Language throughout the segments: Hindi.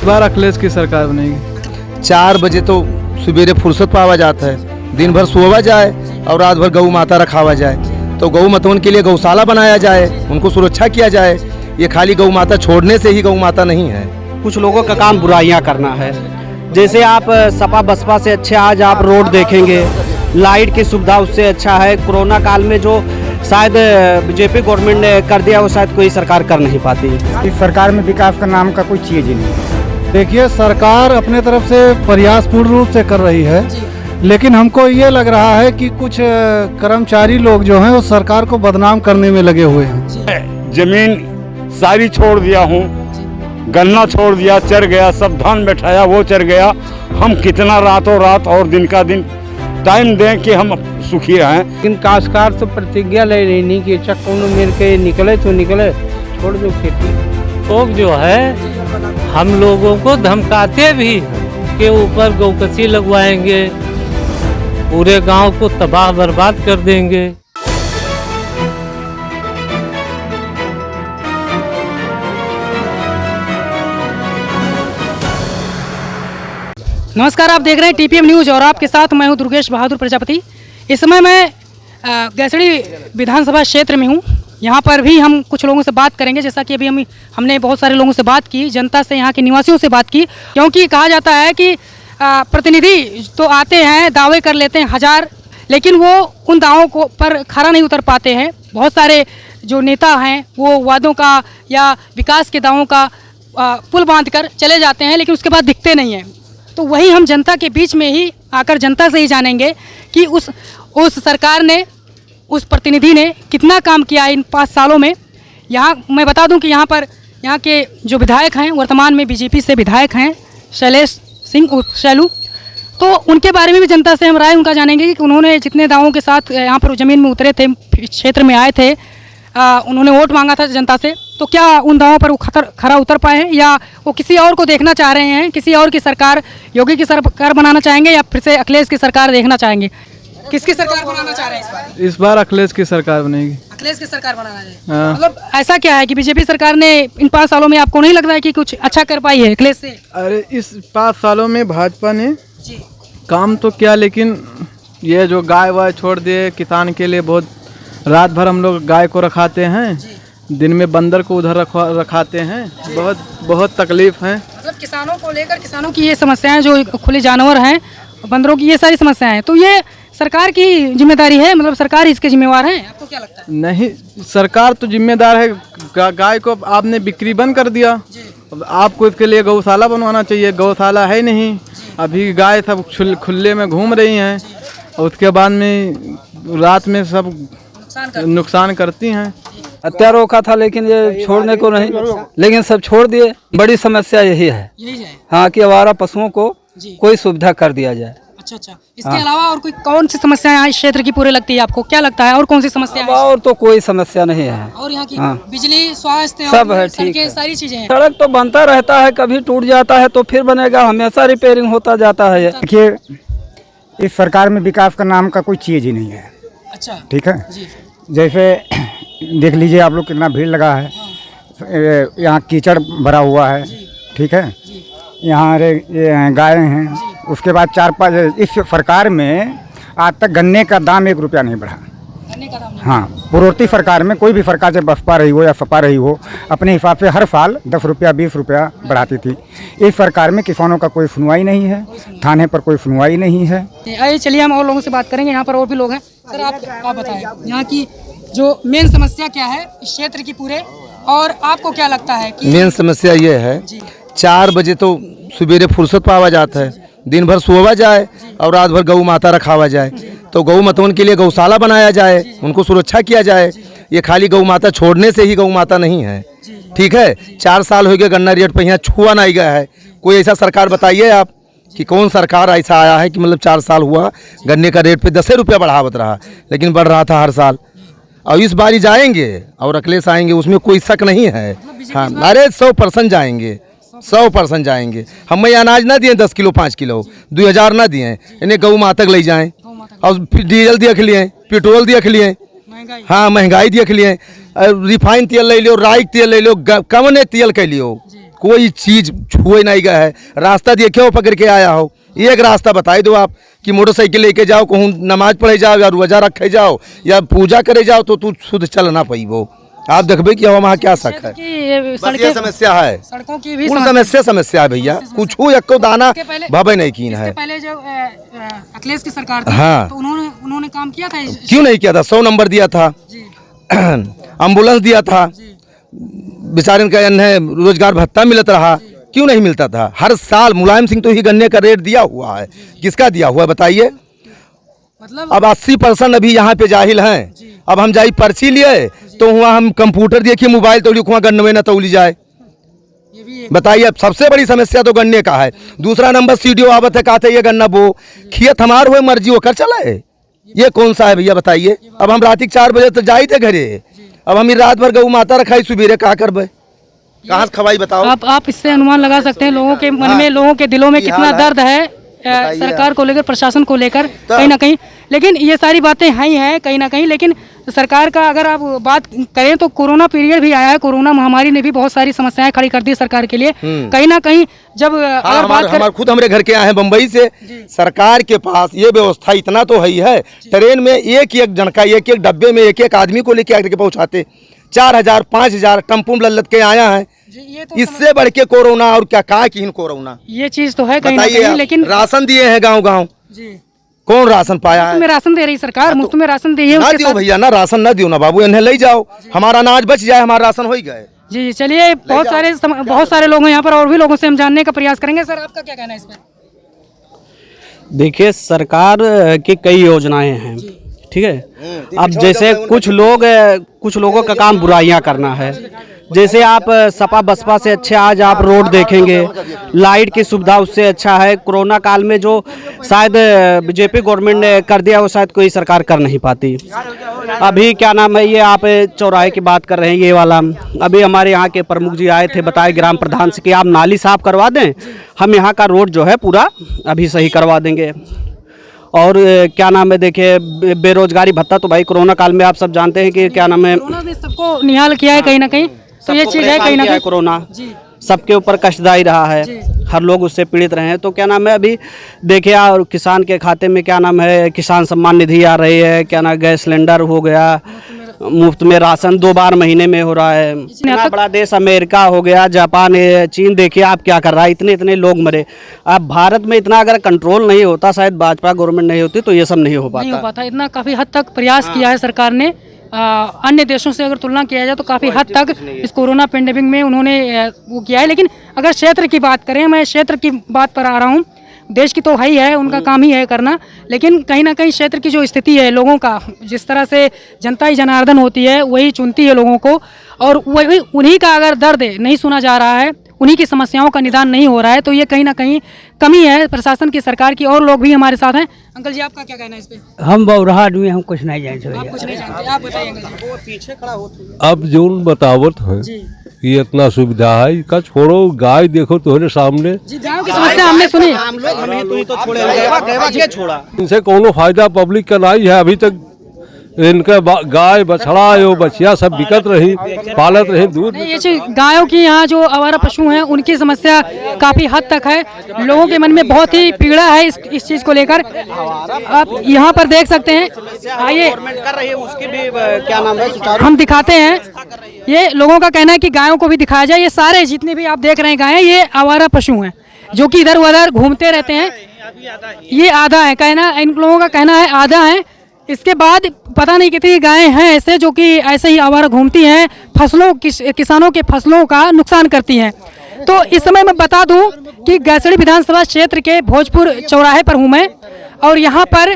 इस बार अखिलेश की सरकार बनेगी। 4 बजे तो सुबेरे फुर्सत पावा जाता है, दिन भर सोवा जाए और रात भर गऊ माता रखावा जाए। तो गऊ मतवन के लिए गौशाला बनाया जाए, उनको सुरक्षा किया जाए। ये खाली गऊ माता छोड़ने से ही गऊ माता नहीं है। कुछ लोगों का काम बुराइयां करना है। जैसे आप सपा बसपा से अच्छे आज आप रोड देखेंगे, लाइट की सुविधा उससे अच्छा है। कोरोना काल में जो शायद बीजेपी गवर्नमेंट ने कर दिया वो शायद कोई सरकार कर नहीं पाती। इस सरकार में विकास का नाम का कोई चीज़ ही नहीं है। देखिए, सरकार अपने तरफ से प्रयास पूर्ण रूप से कर रही है, लेकिन हमको ये लग रहा है कि कुछ कर्मचारी लोग जो हैं वो सरकार को बदनाम करने में लगे हुए हैं। जमीन सारी छोड़ दिया हूँ, गन्ना छोड़ दिया, चर गया, सब धान बैठाया वो चर गया। हम कितना रातों रात और दिन का दिन टाइम दें कि हम सुखी रहें। लेकिन काश्तकार तो प्रतिज्ञा ले लेनी कि चक्कों मिल के निकले तो निकले, छोड़ दो खेती। लोग जो है हम लोगों को धमकाते भी के ऊपर गौकसी लगवाएंगे, पूरे गांव को तबाह बर्बाद कर देंगे। नमस्कार, आप देख रहे हैं टीपीएम न्यूज़ और आपके साथ मैं हूं दुर्गेश बहादुर प्रजापति। इस समय मैं गैसड़ी विधानसभा क्षेत्र में हूं। यहां पर भी हम कुछ लोगों से बात करेंगे, जैसा कि अभी हमने बहुत सारे लोगों से बात की, जनता से, यहाँ के निवासियों से बात की। क्योंकि कहा जाता है कि प्रतिनिधि तो आते हैं, दावे कर लेते हैं हजार, लेकिन वो उन दावों को पर खरा नहीं उतर पाते हैं। बहुत सारे जो नेता हैं वो वादों का या विकास के दावों का पुल बांध कर चले जाते हैं, लेकिन उसके बाद दिखते नहीं हैं। तो वही हम जनता के बीच में ही आकर जनता से ही जानेंगे कि उस सरकार ने, उस प्रतिनिधि ने कितना काम किया इन 5 सालों में। यहाँ मैं बता दूं कि यहाँ के जो विधायक हैं, वर्तमान में बीजेपी से विधायक हैं, शैलेश सिंह शैलू, तो उनके बारे में भी जनता से हम राय उनका जानेंगे कि उन्होंने जितने दावों के साथ यहाँ पर ज़मीन में उतरे थे, क्षेत्र में आए थे, उन्होंने वोट मांगा था जनता से, तो क्या उन दावों पर वो खरा उतर पाए हैं या वो किसी और को देखना चाह रहे हैं, किसी और की सरकार, योगी की सरकार बनाना चाहेंगे या फिर से अखिलेश की सरकार देखना चाहेंगे? किसकी सरकार बनाना चाह रहे हैं इस बार अखिलेश की सरकार बनेगी। अखिलेश की सरकार बनाना है। हाँ। मतलब ऐसा क्या है कि बीजेपी सरकार ने इन 5 सालों में आपको नहीं लगता है कि कुछ अच्छा कर पाई है अखिलेश से? अरे इस 5 सालों में भाजपा ने जी काम तो किया, लेकिन ये जो गाय वाय छोड़ दिए, किसान के लिए बहुत रात भर हम लोग गाय को रखाते हैं, दिन में बंदर को उधर रखाते हैं, बहुत तकलीफ है। मतलब किसानों को लेकर, किसानों की ये समस्याएं, जो खुले जानवर हैं, बंदरों की ये सारी समस्याएं हैं, तो ये सरकार की जिम्मेदारी है, मतलब सरकार इसके जिम्मेवार है, आपको क्या लगता है? नहीं, सरकार तो जिम्मेदार है। गाय को आपने बिक्री बंद कर दिया, आपको इसके लिए गौशाला बनवाना चाहिए। गौशाला है नहीं, अभी गाय सब खुले में घूम रही हैं और उसके बाद में रात में सब नुकसान करती हैं। हत्या रोका था लेकिन ये छोड़ने को नहीं, लेकिन सब छोड़ दिए। बड़ी समस्या यही है, हाँ, कि आवारा पशुओं को कोई सुविधा कर दिया जाए। अच्छा, इसके अलावा और कोई कौन सी समस्या इस क्षेत्र की पूरी लगती है आपको? क्या लगता है और कौन सी समस्या है? और तो कोई समस्या नहीं है। और यहाँ की बिजली, स्वास्थ्य सब है, ठीक है, सारी चीजें हैं। सड़क तो बनता रहता है, कभी टूट जाता है तो फिर बनेगा, हमेशा रिपेयरिंग होता जाता है। देखिए, इस सरकार में विकास का नाम का कोई चीज़ ही नहीं है। अच्छा, ठीक है। जैसे देख लीजिए आप लोग, कितना भीड़ लगा है, यहाँ कीचड़ भरा हुआ है, ठीक है, यहाँ गाय हैं, उसके बाद 4-5, इस सरकार में आज तक गन्ने का दाम 1 रुपया नहीं बढ़ा। हाँ, पूर्ववर्ती सरकार में कोई भी सरकार से बसपा रही हो या सपा रही हो, अपने हिसाब से हर साल 10 रुपया 20 रुपया बढ़ाती थी। इस सरकार में किसानों का कोई सुनवाई नहीं है, थाने पर कोई सुनवाई नहीं है। आइए चलिए हम और लोगों से बात करेंगे, यहाँ पर और भी लोग हैं। सर, आप बताएं यहाँ की जो मेन समस्या क्या है इस क्षेत्र की पूरे, और आपको क्या लगता है कि मेन समस्या ये है, 4 बजे तो सुबेरे फुर्सत पावा जाता है, दिन भर सोवा जाए और रात भर गऊ माता रखावा जाए। तो गऊ मतवन के लिए गौशाला बनाया जाए, उनको सुरक्षा किया जाए। ये खाली गऊ माता छोड़ने से ही गऊ माता नहीं है, ठीक है। 4 साल हो गए गन्ना रेट पर यहाँ छुआ नहीं गया है। कोई ऐसा सरकार बताइए आप कि कौन सरकार ऐसा आया है कि मतलब 4 साल हुआ गन्ने का रेट पे 10 रुपया बढ़ावत रहा, लेकिन बढ़ रहा था हर साल। और इस बार ही जाएंगे और अखिलेश आएंगे, उसमें कोई शक नहीं है। हाँ, अरे 100% जाएंगे, 100% जाएंगे। हमें अनाज ना दिए 10 किलो 5 किलो 2000 ना दिए, इन्हें गऊ माता तक ले जाएँ और डीजल देख लिए, पेट्रोल देख लिए, हाँ महंगाई देख लिए, रिफाइन तेल ले लो, राई तेल ले लो, कमने तेल के लियो, कोई चीज़ छुए नहीं गया है। रास्ता देखे हो पकड़ के आया हो, एक रास्ता बताई दो आप कि मोटरसाइकिल लेके जाओ, कहूँ नमाज पढ़े जाओ या रोजा रखे जाओ या पूजा करे जाओ तो तू शुद्ध चल ना पाई वो। आप देखबे कि वहाँ क्या शक है, बस ये समस्या है, सड़कों की भी कुल समस्या है भैया। कुछ एको दाना भावे नहीं कीन है। पहले जब अखिलेश की सरकार थी, हाँ। तो उन्होंने काम किया था। क्यों नहीं किया था? 100 नंबर दिया था, एम्बुलेंस दिया था, बेचारे का रोजगार भत्ता मिलता रहा, क्यों नहीं मिलता था? हर साल मुलायम सिंह तो ही गन्ने का रेट दिया हुआ है, किसका दिया हुआ है बताइए? मतलब अब 80% अभी यहाँ पे जाहिल हैं। अब हम जाई पर्ची लिए तो वहाँ हम कंप्यूटर देखिए, मोबाइल तो लिखुआ गन्ने में न तौली जाए। बताइए, अब सबसे बड़ी समस्या तो गन्ने का है। दूसरा नंबर सीडीओ आवत है, कहते ये गन्ना बो खेत हमार हुए मर्जी होकर चला है, ये कौन सा है भैया बताइए? अब हम रात 4 बजे तो जाई थे घरे, अब हम रात भर गऊ माता रखाई, सुबेरे कहा करबे, कहाँ से खवाई बताओ? आप इससे अनुमान लगा सकते हैं लोगों के मन में, लोगों के दिलों में कितना दर्द है सरकार को लेकर, प्रशासन को लेकर कहीं ना कहीं। लेकिन ये सारी बातें हैं ही हैं कहीं ना कहीं। लेकिन सरकार का अगर आप बात करें तो कोरोना पीरियड भी आया है, कोरोना महामारी ने भी बहुत सारी समस्याएं खड़ी कर दी सरकार के लिए कहीं ना कहीं। जब अगर बात करें, खुद हमारे घर के आए हैं बम्बई से, सरकार के पास ये व्यवस्था इतना तो है, ट्रेन में एक जन का एक डब्बे में एक आदमी को लेके आके पहुँचाते, 4000 5000 टेम्पो में लद के आया है। तो इससे बढ़ के कोरोना और क्या कहा कि कोरोना, ये चीज तो है कहीं ना कहीं। लेकिन राशन दिए हैं गांव-गांव, कौन राशन पाया है? मुफ्त में राशन दे रही सरकार, मुफ्त में राशन दे ना दियो भैया, ना राशन ना दियो ना बाबू, इन्हें ले जाओ, हमारा अनाज बच जाए, हमारा राशन हो ही गए। जी चलिए, बहुत सारे लोग हैं यहाँ पर और भी लोगों से हम जानने का प्रयास करेंगे। सर आपका क्या कहना है इस पर? देखिए, सरकार की कई योजनाएं हैं, ठीक है। अब जैसे कुछ लोगों का काम बुराइयां करना है। जैसे आप सपा बसपा से अच्छे आज आप रोड देखेंगे, लाइट की सुविधा उससे अच्छा है। कोरोना काल में जो शायद बीजेपी गवर्नमेंट ने कर दिया वो शायद कोई सरकार कर नहीं पाती। अभी क्या नाम है, ये आप चौराहे की बात कर रहे हैं, ये वाला अभी हमारे यहाँ के प्रमुख जी आए थे, बताए ग्राम प्रधान से कि आप नाली साफ करवा दें, हम यहाँ का रोड जो है पूरा अभी सही करवा देंगे। और क्या नाम है, देखिए बेरोजगारी भत्ता तो भाई कोरोना काल में आप सब जानते हैं कि क्या नाम है, कोरोना ने सबको निहाल किया है कहीं ना कहीं। तो ये चीज़ है कहीं ना कहीं, कोरोना सबके ऊपर कष्टदायी रहा है, हर लोग उससे पीड़ित रहे हैं। तो क्या नाम है, अभी देखिए और किसान के खाते में क्या नाम है, किसान सम्मान निधि आ रही है, क्या नाम गैस सिलेंडर हो गया, मुफ्त में राशन 2 बार महीने में हो रहा है। इतना बड़ा देश अमेरिका हो गया, जापान, चीन, देखिए आप क्या कर रहा है, इतने लोग मरे। अब भारत में इतना अगर कंट्रोल नहीं होता, शायद भाजपा गवर्नमेंट नहीं होती तो ये सब नहीं हो पाता। इतना काफ़ी हद तक प्रयास किया है सरकार ने। अन्य देशों से अगर तुलना किया जाए तो काफ़ी हद तक इस कोरोना पेंडेमिक में उन्होंने वो किया है। लेकिन अगर क्षेत्र की बात करें, मैं क्षेत्र की बात पर आ रहा हूँ, देश की तो है ही है, उनका काम ही है करना, लेकिन कहीं ना कहीं क्षेत्र की जो स्थिति है लोगों का, जिस तरह से जनता ही जनार्दन होती है, वही चुनती है लोगों को, और वही उन्हीं का अगर दर्द नहीं सुना जा रहा है, उन्हीं की समस्याओं का निदान नहीं हो रहा है, तो ये कहीं ना कहीं कमी है प्रशासन की, सरकार की। और लोग भी हमारे साथ हैं। अंकल जी आपका क्या कहना है इस पे? हम बौरहा आदमी, हम कुछ नहीं जानते। आप कुछ नहीं जानते, आप बताइए अंकल जी। पीछे खड़ा होते अब जो बतावत है ये इतना सुविधा है, इसका छोड़ो, गाय देखो तुम्हारे सामने। जी, गाँव की समस्या हमने सुनी, इनसे कोनो फायदा पब्लिक का नहीं है। अभी तक इनका गाय बछड़ा यो बछिया सब बिकत रही, पालत रही, दूध। ये चीज गायों की, यहाँ जो आवारा पशु हैं उनकी समस्या काफी हद तक है, लोगों के मन में बहुत ही पीड़ा है इस चीज को लेकर। आप यहाँ पर देख सकते हैं, आइए क्या नाम है, हम दिखाते हैं। ये लोगों का कहना है कि गायों को भी दिखाया जाए। ये सारे जितने भी आप देख रहे हैं गायें, ये आवारा पशु हैं जो कि इधर उधर घूमते रहते हैं। ये आधा है कहना, इन लोगों का कहना है आधा है। इसके बाद पता नहीं कितनी गायें हैं ऐसे जो कि ऐसे ही आवारा घूमती हैं, किसानों के फसलों का नुकसान करती हैं। तो इस समय मैं बता दूं कि गैसड़ी विधानसभा क्षेत्र के भोजपुर चौराहे पर हूं मैं, और यहाँ पर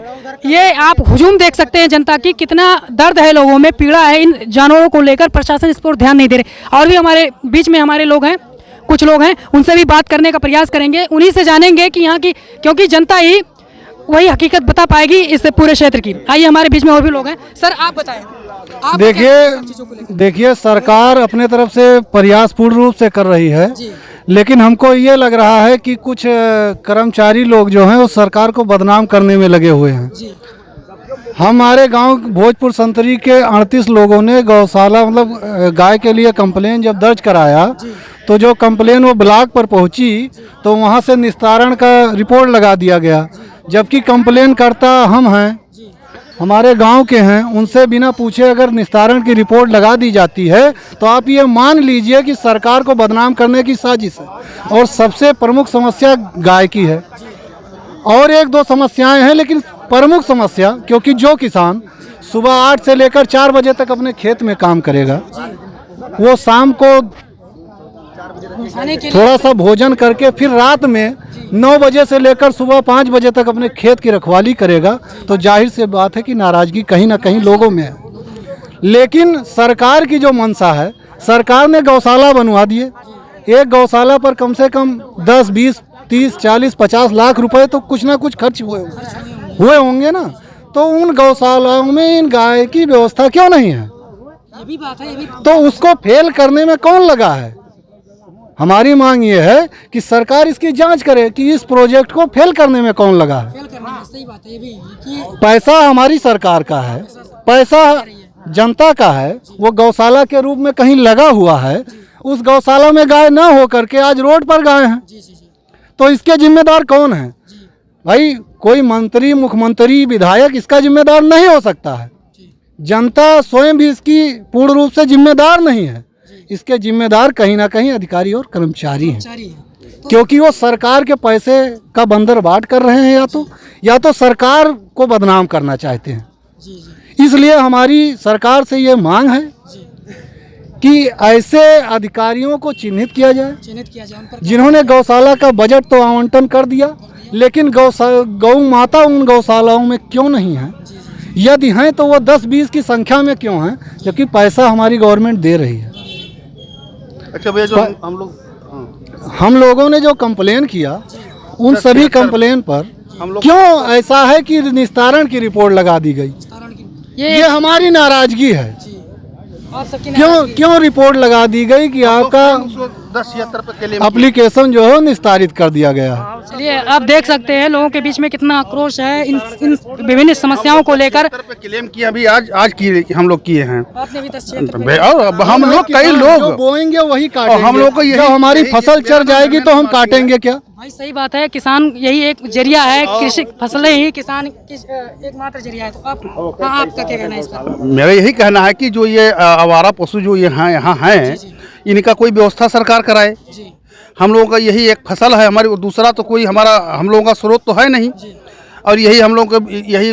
ये आप हुजूम देख सकते हैं जनता की, कितना दर्द है लोगों में, पीड़ा है इन जानवरों को लेकर। प्रशासन इस पर ध्यान नहीं दे रहे। और भी हमारे बीच में हमारे लोग हैं, कुछ लोग हैं, उनसे भी बात करने का प्रयास करेंगे, उन्हीं से जानेंगे कि यहाँ की, क्योंकि जनता ही वही हकीकत बता पाएगी इस पूरे क्षेत्र की। आइए हमारे बीच में और भी लोग हैं। सर आप बताएं। देखिए सरकार अपने तरफ से प्रयास पूर्ण रूप से कर रही है, लेकिन हमको ये लग रहा है कि कुछ कर्मचारी लोग जो हैं वो सरकार को बदनाम करने में लगे हुए हैं। हमारे गांव भोजपुर संतरी के 38 लोगों ने गौशाला मतलब गाय के लिए कंप्लेन जब दर्ज कराया, तो जो कंप्लेन वो ब्लॉक पर पहुंची तो वहां से निस्तारण का रिपोर्ट लगा दिया गया, जबकि कंप्लेन करता हम हैं, हमारे गांव के हैं। उनसे बिना पूछे अगर निस्तारण की रिपोर्ट लगा दी जाती है तो आप ये मान लीजिए कि सरकार को बदनाम करने की साजिश है। और सबसे प्रमुख समस्या गाय की है, और एक दो समस्याएं हैं, लेकिन प्रमुख समस्या, क्योंकि जो किसान सुबह 8 से लेकर 4 बजे तक अपने खेत में काम करेगा, वो शाम को थोड़ा सा भोजन करके फिर रात में 9 बजे से लेकर सुबह 5 बजे तक अपने खेत की रखवाली करेगा, तो जाहिर सी बात है कि नाराज़गी कहीं ना कहीं लोगों में है। लेकिन सरकार की जो मंशा है, सरकार ने गौशाला बनवा दिए। एक गौशाला पर कम से कम 10, 20, 30, 40, 50 लाख रुपए तो कुछ ना कुछ खर्च हुए होंगे ना। तो उन गौशालाओं में इन गाय की व्यवस्था क्यों नहीं है? ये भी बात है, ये भी तो उसको फेल करने में कौन लगा है? हमारी मांग ये है कि सरकार इसकी जांच करे कि इस प्रोजेक्ट को फेल करने में कौन लगा है। फेल करने में सही बात है ये भी कि पैसा हमारी सरकार का है, पैसा जनता का है, वो गौशाला के रूप में कहीं लगा हुआ है। उस गौशाला में गाय ना हो करके आज रोड पर गाय हैं, तो इसके जिम्मेदार कौन है? भाई कोई मंत्री, मुख्यमंत्री, विधायक इसका जिम्मेदार नहीं हो सकता है। जनता स्वयं भी इसकी पूर्ण रूप से जिम्मेदार नहीं है। इसके जिम्मेदार कहीं ना कहीं अधिकारी और कर्मचारी हैं, क्योंकि वो सरकार के पैसे का बंदरबाट कर रहे हैं, या तो सरकार को बदनाम करना चाहते हैं। इसलिए हमारी सरकार से ये मांग है कि ऐसे अधिकारियों को चिन्हित किया जाए जिन्होंने गौशाला का बजट तो आवंटन कर दिया, लेकिन गौ माता उन गौशालाओं में क्यों नहीं है? यदि हैं तो वो 10-20 की संख्या में क्यों हैं? जबकि पैसा हमारी गवर्नमेंट दे रही है। अच्छा भैया, जो हम लोगों ने जो कंप्लेन किया, उन सभी कंप्लेन पर क्यों ऐसा है कि निस्तारण की रिपोर्ट लगा दी गई? ये हमारी नाराजगी है। क्यों रिपोर्ट लगा दी गई कि आपका 10-76 एप्लीकेशन जो है निस्तारित कर दिया गया है? चलिए, आप देख सकते हैं लोगों के बीच में कितना आक्रोश है इन विभिन्न समस्याओं को लेकर। क्लेम किया अभी आज की हम लोग किए हैं। आपने भी 10-76 हम लोग कई लोग बोएंगे वही काटेंगे। हम लोग को जब हमारी फसल चढ़ जाएगी तो हम काटेंगे क्या? भाई सही बात है, किसान यही एक जरिया है, कृषि फसलें ही किसान एकमात्र जरिया है। तो आपका क्या कहना है इस पर? मेरा यही कहना है कि जो ये आवारा पशु जो यहाँ हैं, इनका कोई व्यवस्था सरकार कराए। हम लोगों का यही एक फसल है हमारी, दूसरा तो कोई हम लोगों का स्रोत तो है नहीं, और यही हम लोगों का यही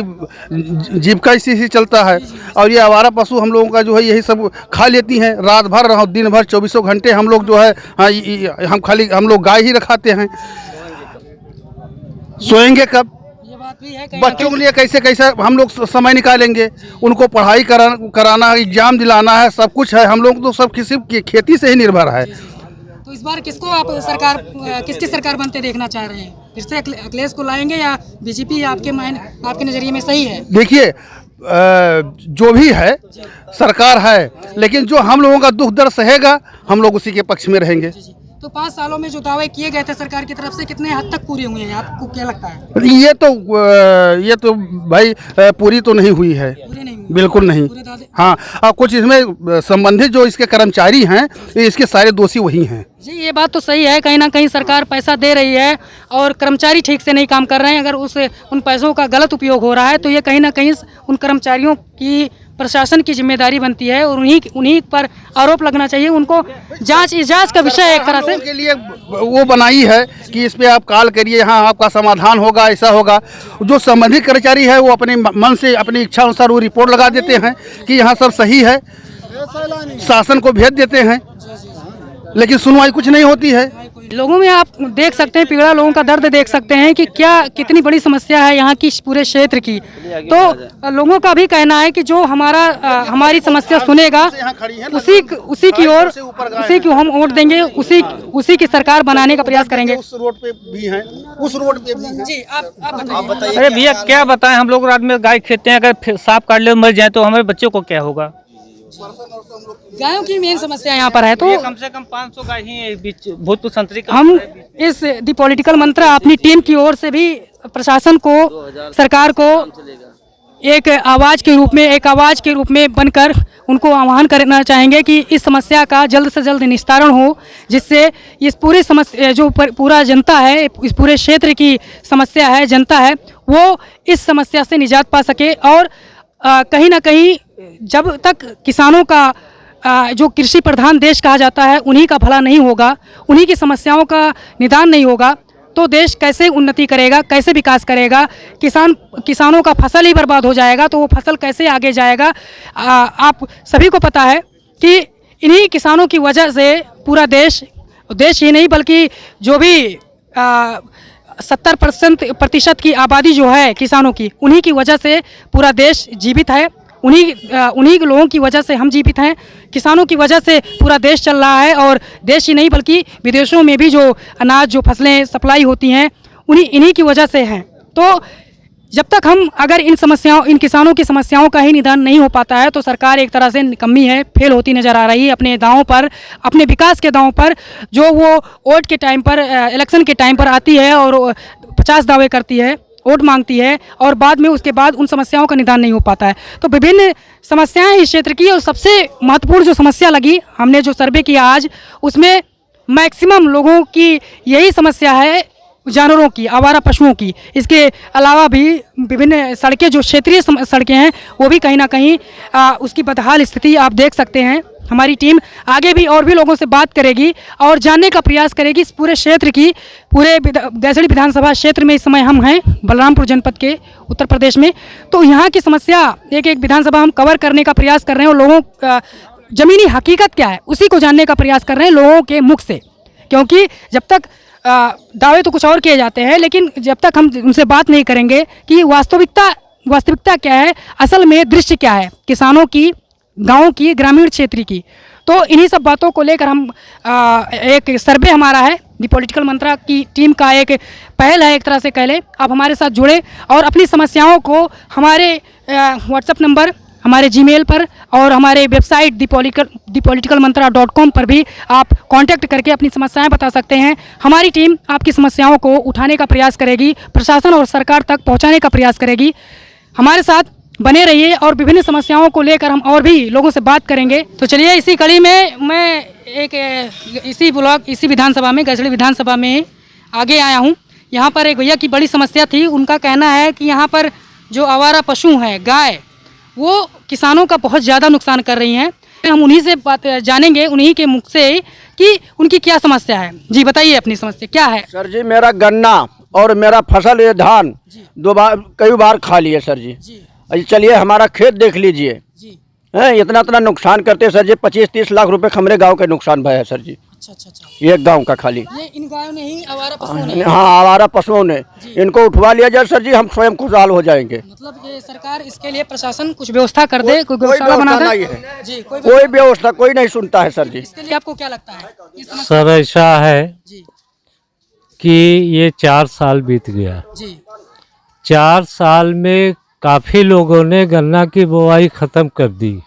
जीविका इसी से चलता है। और ये आवारा पशु हम लोगों का जो है यही सब खा लेती हैं रात भर, दिन भर 24 घंटे हम लोग जो है हम लोग गाय ही रखाते हैं। सोएंगे कब? बच्चों के लिए कैसे हम लोग समय निकालेंगे? उनको पढ़ाई कराना, एग्जाम दिलाना है, सब कुछ है। हम लोग तो सब किसी खेती से ही निर्भर है। तो इस बार किसको आप किसकी सरकार बनते देखना चाह रहे हैं? फिर से अखिलेश को लाएंगे या बीजेपी आपके नज़रिए में सही है? देखिए, जो भी है सरकार है, लेकिन जो हम लोगों का दुख दर्द सहेगा हम लोग उसी के पक्ष में रहेंगे। तो 5 सालों में जो दावे किए गए थे सरकार की तरफ से, कितने हद तक पूरे हुए हैं? आपको क्या लगता है? ये तो भाई पूरी तो नहीं हुई है, बिल्कुल नहीं। हाँ, कुछ इसमें संबंधित जो इसके कर्मचारी हैं, इसके सारे दोषी वही हैं। जी, ये बात तो सही है, कहीं ना कहीं सरकार पैसा दे रही है और कर्मचारी ठीक से नहीं काम कर रहे हैं। अगर उन पैसों का गलत उपयोग हो रहा है तो ये कहीं ना कहीं उन कर्मचारियों की, प्रशासन की जिम्मेदारी बनती है और उन्हीं पर आरोप लगना चाहिए। उनको जांच का विषय एक तरह से के लिए वो बनाई है कि इस पे आप कॉल करिए, यहाँ आपका समाधान होगा, ऐसा होगा। जो संबंधित कर्मचारी है वो अपने मन से, अपनी इच्छा अनुसार वो रिपोर्ट लगा देते हैं कि यहाँ सब सही है, शासन को भेज देते हैं, लेकिन सुनवाई कुछ नहीं होती है। लोगों में आप देख सकते हैं, पीड़ा लोगों का दर्द देख सकते हैं कि कितनी बड़ी समस्या है यहाँ की, पूरे क्षेत्र की। तो लोगों का भी कहना है कि जो हमारी समस्या सुनेगा उसी की हम वोट देंगे, उसी की सरकार बनाने का प्रयास करेंगे। उस रोड पे भी हैं, उस रोड पे भी हैं। जी, आप बताइए। अरे भैया क्या बताएं, हम लोग रात में गाय खेते हैं, अगर सांप काट ले मर जाए तो हमारे बच्चों को क्या होगा? गायों की मेन समस्या यहाँ पर है। तो कम से कम 500 गाय ही भोजपुर संतरी हम इस दी पॉलिटिकल मंत्र अपनी टीम की ओर से भी प्रशासन को, सरकार को एक आवाज़ के रूप में बनकर उनको आह्वान करना चाहेंगे कि इस समस्या का जल्द से जल्द निस्तारण हो, जिससे इस पूरी समस्या जो पूरा जनता है, इस पूरे क्षेत्र की समस्या है, जनता है, वो इस समस्या से निजात पा सके। और कहीं ना कहीं जब तक किसानों का जो कृषि प्रधान देश कहा जाता है, उन्हीं का भला नहीं होगा, उन्हीं की समस्याओं का निदान नहीं होगा, तो देश कैसे उन्नति करेगा, कैसे विकास करेगा। किसानों का फसल ही बर्बाद हो जाएगा तो वो फसल कैसे आगे जाएगा। आप सभी को पता है कि इन्हीं किसानों की वजह से पूरा देश ही नहीं बल्कि जो भी 70% की आबादी जो है किसानों की, उन्हीं की वजह से पूरा देश जीवित है। उन्हीं लोगों की वजह से हम जीवित हैं। किसानों की वजह से पूरा देश चल रहा है और देश ही नहीं बल्कि विदेशों में भी जो अनाज, जो फसलें सप्लाई होती हैं, इन्हीं की वजह से हैं। तो जब तक हम अगर इन किसानों की समस्याओं का ही निदान नहीं हो पाता है तो सरकार एक तरह से निकम्मी है, फेल होती नज़र आ रही है अपने दावों पर, अपने विकास के दावों पर। जो वो वोट के टाइम पर, इलेक्शन के टाइम पर आती है और 50 दावे करती है, वोट मांगती है और बाद में उसके बाद उन समस्याओं का निदान नहीं हो पाता है। तो विभिन्न समस्याएं इस क्षेत्र की, और सबसे महत्वपूर्ण जो समस्या लगी, हमने जो सर्वे किया आज, उसमें मैक्सिमम लोगों की यही समस्या है, जानवरों की, आवारा पशुओं की। इसके अलावा भी विभिन्न सड़कें, जो क्षेत्रीय सड़कें हैं, वो भी कहीं ना कहीं उसकी बदहाल स्थिति आप देख सकते हैं। हमारी टीम आगे भी और भी लोगों से बात करेगी और जानने का प्रयास करेगी इस पूरे क्षेत्र की। पूरे गैसड़ी विधानसभा क्षेत्र में इस समय हम हैं, बलरामपुर जनपद के, उत्तर प्रदेश में। तो यहाँ की समस्या एक विधानसभा हम कवर करने का प्रयास कर रहे हैं और लोगों ज़मीनी हकीकत क्या है उसी को जानने का प्रयास कर रहे हैं लोगों के मुख से। क्योंकि जब तक दावे तो कुछ और किए जाते हैं, लेकिन जब तक हम उनसे बात नहीं करेंगे कि वास्तविकता क्या है, असल में दृश्य क्या है किसानों की, गाँव की, ग्रामीण क्षेत्र की, तो इन्हीं सब बातों को लेकर हम एक सर्वे हमारा है, दी पॉलिटिकल मंत्रा की टीम का एक पहल है, एक तरह से कह लें। आप हमारे साथ जुड़े और अपनी समस्याओं को हमारे व्हाट्सएप नंबर, हमारे जीमेल पर और हमारे वेबसाइट thepoliticalmantra.com पर भी आप कांटेक्ट करके अपनी समस्याएं बता सकते हैं। हमारी टीम आपकी समस्याओं को उठाने का प्रयास करेगी, प्रशासन और सरकार तक पहुंचाने का प्रयास करेगी। हमारे साथ बने रहिए और विभिन्न समस्याओं को लेकर हम और भी लोगों से बात करेंगे। तो चलिए, इसी कड़ी में मैं इसी विधानसभा में, गैसड़ी विधानसभा में आगे आया हूँ। यहाँ पर एक भैया की बड़ी समस्या थी। उनका कहना है कि यहाँ पर जो आवारा पशु हैं, गाय, वो किसानों का बहुत ज़्यादा नुकसान कर रही हैं। हम उन्हीं से बात जानेंगे, उन्हीं के मुख से, कि उनकी क्या समस्या है। जी बताइए, अपनी समस्या क्या है? सर जी, मेरा गन्ना और मेरा फसल, ये धान कई बार खा लिए सर जी। चलिए हमारा खेत देख लीजिए, इतना नुकसान करते सर जी। 25-30 लाख रुपए हमारे गांव के नुकसान भया है सर जी। अच्छा। ये गांव का खाली, ये इन गायों ने ही, आवारा पशुओं ने? हाँ, आवारा पशुओं ने। इनको उठवा लिया जाए सर जी, हम स्वयं खुशहाल हो जाएंगे। मतलब ये सरकार इसके लिए, प्रशासन कुछ व्यवस्था कर दे, कोई व्यवस्था बना दे जी। कोई व्यवस्था कोई नहीं सुनता है सर जी। इसके लिए आपको क्या लगता है? सर ऐसा है कि ये 4 साल बीत गया जी। 4 साल में काफ़ी लोगों ने गन्ना की बुआई ख़त्म कर दी,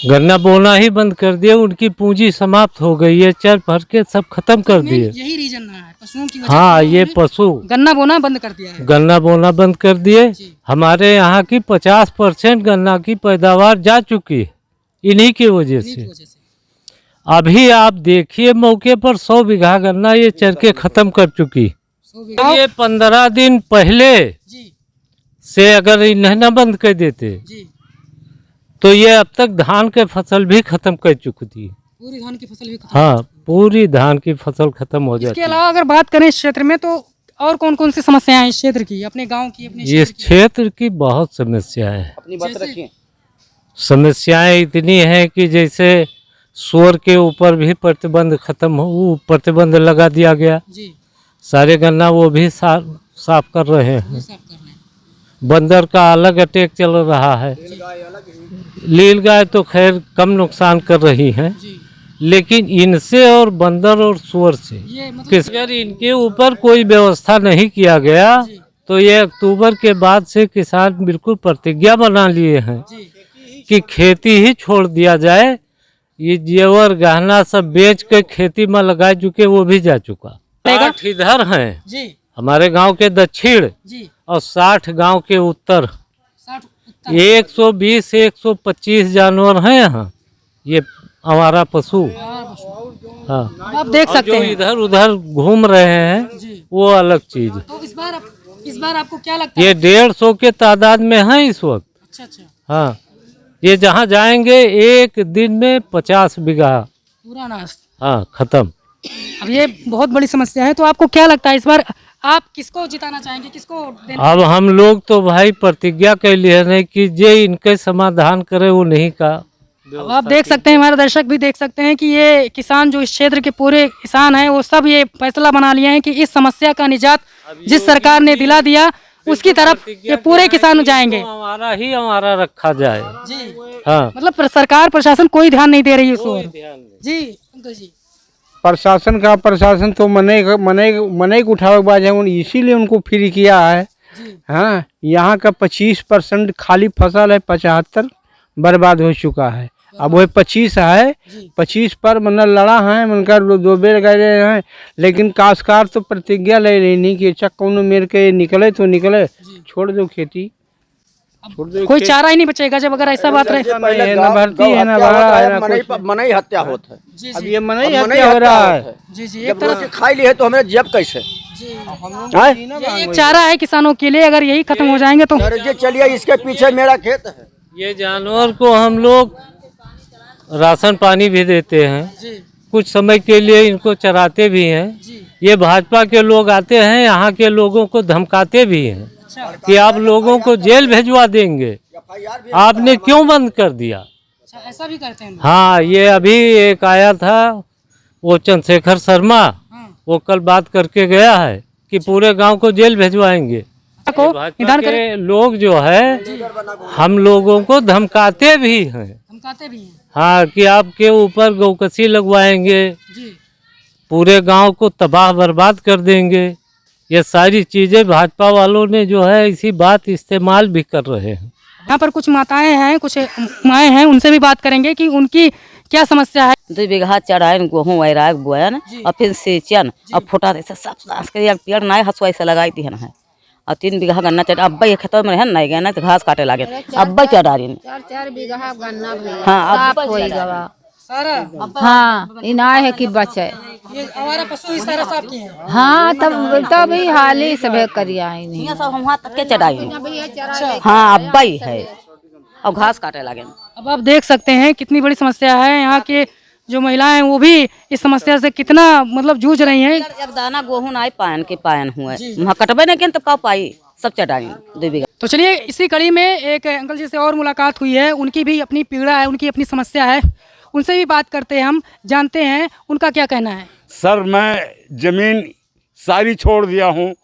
गन्ना बोना ही बंद कर दिया। उनकी पूंजी समाप्त हो गई है, चर भर के सब खत्म कर दिए। यही रीजन है पशुओं की वजह। हाँ, ये पशु गन्ना बोना बंद कर दिया है। गन्ना बोना बंद कर दिए। हमारे यहाँ की 50% गन्ना की पैदावार जा चुकी है इन्हीं की वजह से। अभी आप देखिए, मौके पर 100 बीघा गन्ना ये चर के खत्म कर चुकी। ये 15 दिन पहले से अगर इन्हें न बंद कर देते तो ये अब तक धान के फसल भी खत्म कर चुकी थी। पूरी धान की फसल भी खत्म? हाँ, पूरी धान की फसल खत्म हो जाती। इसके अलावा अगर बात करें इस क्षेत्र में, तो और कौन कौन सी समस्याएं हैं इस क्षेत्र की, अपने गांव की, अपने इस क्षेत्र की बहुत समस्याएं हैं। अपनी बात रखिए। समस्याएं इतनी हैं कि जैसे शोर के ऊपर भी प्रतिबंध लगा दिया गया। सारे गन्ना वो भी साफ कर रहे हैं। बंदर का अलग अटैक चल रहा है। लील गाय तो खैर कम नुकसान कर रही हैं, लेकिन इनसे और बंदर और सुअर से अगर इनके ऊपर कोई व्यवस्था नहीं किया गया तो ये अक्टूबर के बाद से किसान बिल्कुल प्रतिज्ञा बना लिए हैं कि खेती ही छोड़ दिया जाए। ये जेवर गहना सब बेच के खेती में लगा चुके, वो भी जा चुका। 60 इधर हैं हमारे गांव के दक्षिण और 60 गांव के उत्तर 120 से 125 जानवर हैं यहाँ, ये आवारा पशु। हाँ, आप देख सकते जो हैं। इधर उधर घूम रहे हैं वो अलग चीज। तो इस बार आपको क्या लगता है? ये 150 के तादाद में है इस वक्त। अच्छा अच्छा, हाँ, ये जहाँ जाएंगे एक दिन में 50 बीघा पूरा नाश। हाँ खत्म। अब ये बहुत बड़ी समस्या है, तो आपको क्या लगता है इस बार आप किसको जिताना चाहेंगे, किसको देना? अब हम लोग तो भाई प्रतिज्ञा के लिए नहीं कि जे इनके समाधान करे वो नहीं का। अब आप देख सकते हैं, हमारे दर्शक भी देख सकते हैं कि ये किसान जो इस क्षेत्र के पूरे किसान हैं वो सब ये फैसला बना लिए हैं कि इस समस्या का निजात जिस सरकार ने दिला दिया उसकी तरफ ये पूरे किसान जाएंगे। हमारा रखा जाए जी हाँ, मतलब सरकार प्रशासन कोई ध्यान नहीं दे रही है उस ओर। जी अंकल जी, प्रशासन तो मने उठावे बाज है, इसीलिए उनको फ्री किया है। हाँ, यहाँ का 25% खाली फसल है, 75 बर्बाद हो चुका है। अब वही 25 है, 25 पर मतलब लड़ा है, उनका 2 बेर गए हैं, लेकिन काश्तकार तो प्रतिज्ञा ले रही नहीं कि अच्छा कौन मेरे के निकले तो निकले, छोड़ दो खेती, छोड़ दो। कोई चारा ही नहीं बचेगा जब अगर ऐसा बात रहे। ना भर्ती है ना भाड़ा है ना कुछ। मनई हत्या होता है। अब ये मनई हत्या हो रहा है। जी जी, जब तरह से खाई ली है तो हमें जब कैसे ये एक चारा है किसानों के लिए, अगर यही खत्म हो जाएंगे तो ये चलिए इसके पीछे मेरा खेत है। ये जानवर को हम लोग राशन पानी भी देते हैं, कुछ समय के लिए इनको चराते भी हैं। ये भाजपा के लोग आते हैं, यहाँ के लोगों को धमकाते भी हैं कि आप लोगों को जेल भेजवा देंगे, आपने क्यों बंद कर दिया। ऐसा भी करते हैं। हाँ, ये अभी एक आया था वो चंद्रशेखर शर्मा, वो कल बात करके गया है कि पूरे गांव को जेल भेजवाएंगे। भाजपा के लोग जो है हम लोगों को धमकाते भी हैं। हाँ, कि आपके ऊपर गौकसी लगवाएंगे, पूरे गांव को तबाह बर्बाद कर देंगे। ये सारी चीजें भाजपा वालों ने जो है इसी बात इस्तेमाल भी कर रहे हैं। यहाँ पर कुछ माताएं हैं, कुछ माएँ हैं, उनसे भी बात करेंगे कि उनकी क्या समस्या है। 2 बीघा चढ़ाए गेहूँ वैराग बोया न, और फिर सेचन अब फुटा ऐसे सब सास के पेड़ ना हसुआ ऐसे लगाई थी ना है, और 3 बीघा गन्ना चढ़ अब्बा ये खेतों में रहन नहीं गया ना तो घास काटे लागे अब्बा चढ़ा रही 4 बीघा गन्ना भी। हाँ अब कोई गवा सारा हाँ इना है कि बचे ये हमारा पशु ही सारा साफ किए हैं। हाँ तब ही हाल ही सब करिया नहीं सब हम वहाँ तक के चढ़ाई। हाँ अब्बा ही है और घास काटे लागे। अब आप देख सकते हैं कितनी बड़ी समस्या है। यहाँ के जो महिलाएं हैं वो भी इस समस्या से कितना मतलब जूझ रही हैं। अब दाना गेहूँ ना पायन के पायन हुए वहाँ कटबे नहीं किन तो कब पाई सब चढ़ाई 2 बीघा। तो चलिए इसी कड़ी में एक अंकल जी से और मुलाकात हुई है, उनकी भी अपनी पीड़ा है, उनकी अपनी समस्या है, उनसे भी बात करते हैं, हम जानते हैं उनका क्या कहना है। सर मैं ज़मीन सारी छोड़ दिया हूँ,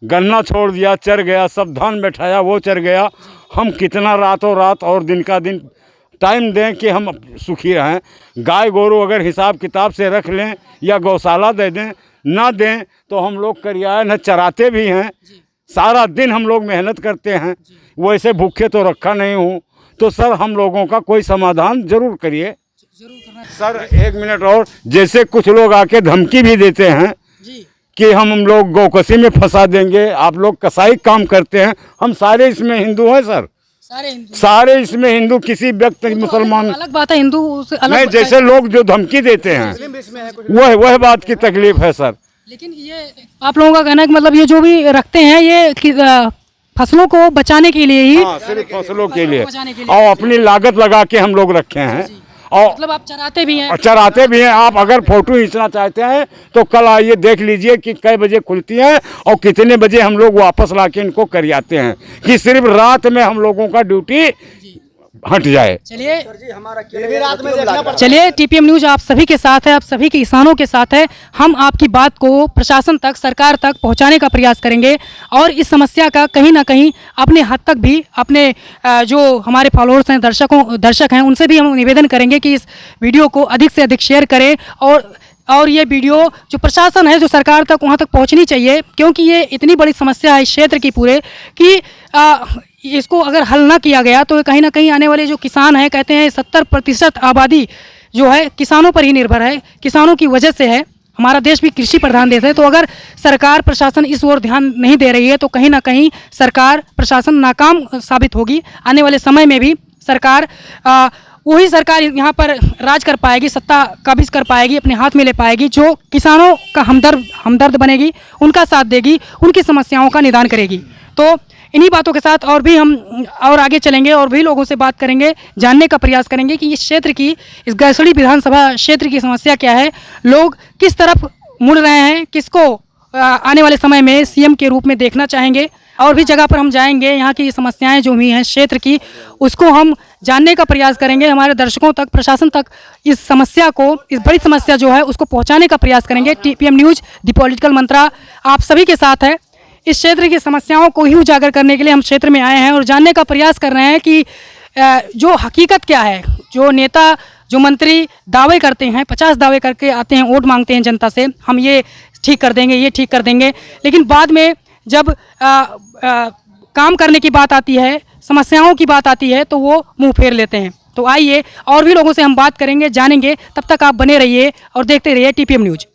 गन्ना छोड़ दिया, चर गया, सब धान बैठाया वो चर गया। हम कितना रातों रात और दिन का दिन टाइम दें कि हम सुखी रहें। गाय गोरू अगर हिसाब किताब से रख लें या गौशाला दे दें, ना दें तो हम लोग करिया न चराते भी हैं, सारा दिन हम लोग मेहनत करते हैं, वैसे भूखे तो रखा नहीं हूँ। तो सर हम लोगों का कोई समाधान ज़रूर करिए। सर 1 मिनट और, जैसे कुछ लोग आके धमकी भी देते हैं कि हम लोग गौकसी में फंसा देंगे, आप लोग कसाई काम करते हैं। हम सारे इसमें हिंदू हैं सर, सारे इसमें हिंदू, किसी व्यक्ति मुसलमान अलग बात है, हिंदू नहीं। जैसे लोग जो धमकी देते हैं वह बात की तकलीफ है सर। लेकिन ये आप लोगों का कहना है कि मतलब ये जो भी रखते हैं ये फसलों को बचाने के लिए ही। हाँ, सिर्फ फसलों के लिए और अपनी लागत लगा के हम लोग रखे हैं। और मतलब आप चराते भी हैं? चराते भी हैं। आप अगर फोटो खींचना चाहते हैं तो कल आइए देख लीजिए कि कई बजे खुलती हैं और कितने बजे हम लोग वापस ला के इनको कर आते हैं, कि सिर्फ रात में हम लोगों का ड्यूटी हट जाए। चलिए टीपीएम न्यूज आप सभी के साथ है, आप सभी के किसानों के साथ है। हम आपकी बात को प्रशासन तक, सरकार तक पहुंचाने का प्रयास करेंगे और इस समस्या का कहीं ना कहीं अपने हद तक भी अपने जो हमारे फॉलोअर्स हैं, दर्शक हैं, उनसे भी हम निवेदन करेंगे कि इस वीडियो को अधिक से अधिक शेयर करें और ये वीडियो जो प्रशासन है, जो सरकार तक, वहाँ तक पहुँचनी चाहिए, क्योंकि ये इतनी बड़ी समस्या है इस क्षेत्र की पूरे कि इसको अगर हल ना किया गया तो कहीं ना कहीं आने वाले जो किसान हैं, कहते हैं 70% आबादी जो है किसानों पर ही निर्भर है, किसानों की वजह से है। हमारा देश भी कृषि प्रधान देश है, तो अगर सरकार प्रशासन इस ओर ध्यान नहीं दे रही है तो कहीं ना कहीं सरकार प्रशासन नाकाम साबित होगी। आने वाले समय में भी सरकार वही सरकार यहाँ पर राज कर पाएगी, सत्ता काबिज कर पाएगी, अपने हाथ में ले पाएगी, जो किसानों का हमदर्द बनेगी, उनका साथ देगी, उनकी समस्याओं का निदान करेगी। तो इन्हीं बातों के साथ और भी हम और आगे चलेंगे और भी लोगों से बात करेंगे, जानने का प्रयास करेंगे कि इस क्षेत्र की, इस गैसड़ी विधानसभा क्षेत्र की समस्या क्या है, लोग किस तरफ मुड़ रहे हैं, किसको आने वाले समय में सीएम के रूप में देखना चाहेंगे। और भी जगह पर हम जाएंगे, यहाँ की समस्याएं जो हुई हैं क्षेत्र की, उसको हम जानने का प्रयास करेंगे, हमारे दर्शकों तक, प्रशासन तक इस समस्या को, इस बड़ी समस्या जो है उसको पहुँचाने का प्रयास करेंगे। TPM न्यूज़ द पॉलिटिकल मंत्रा आप सभी के साथ है। इस क्षेत्र की समस्याओं को ही उजागर करने के लिए हम क्षेत्र में आए हैं और जानने का प्रयास कर रहे हैं कि जो हकीकत क्या है। जो नेता, जो मंत्री दावे करते हैं, 50 दावे करके आते हैं, वोट मांगते हैं जनता से, हम ये ठीक कर देंगे, ये ठीक कर देंगे, लेकिन बाद में जब काम करने की बात आती है, समस्याओं की बात आती है, तो वो मुंह फेर लेते हैं। तो आइए और भी लोगों से हम बात करेंगे, जानेंगे। तब तक आप बने रहिए और देखते रहिए TPM न्यूज़।